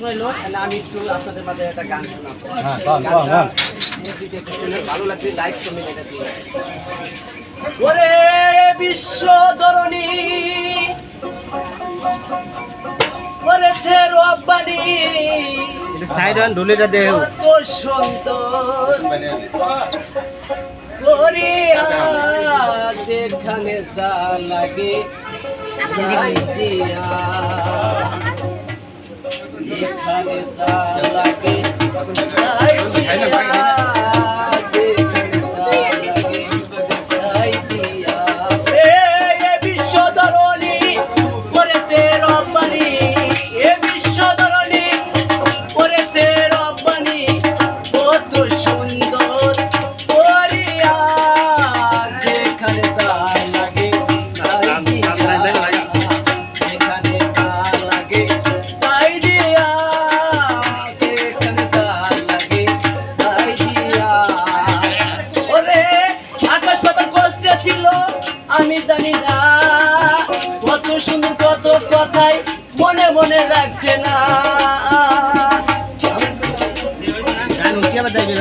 শুনলো আমি একটু আপনাদের মাঝে একটা গান শোনাবো। ভালো লাগবে লাইক কমেন্ট এটা দিয়ে। ওরে বিশ্ব ধরণী করেছে রব্বানি সাইড ওয়ান ঢুলিটা দেও কত সুন্দর করিয়া যেখানে যা লাগে তাই দিয়া যেখানে যা লাগে তাই দিয়া যেখানে যা লাগে তাই দিয়া এ বিশ্ব ধরণী করেছে রব্বানি এ বিশ্ব ধরণী করেছে রব্বানি কত সুন্দর করিয়া যেখানে যা লাগে তাই দিয়া যেখানে যা লাগে তাই দিয়া যেখানে যা লাগে তাই দিয়া ওরে আকাশ পাতাল কষ্টে ছিল আমি জানি না কত সুন্দর কত কথাই মনে মনে রাখছে না গান কি আবার যাইবে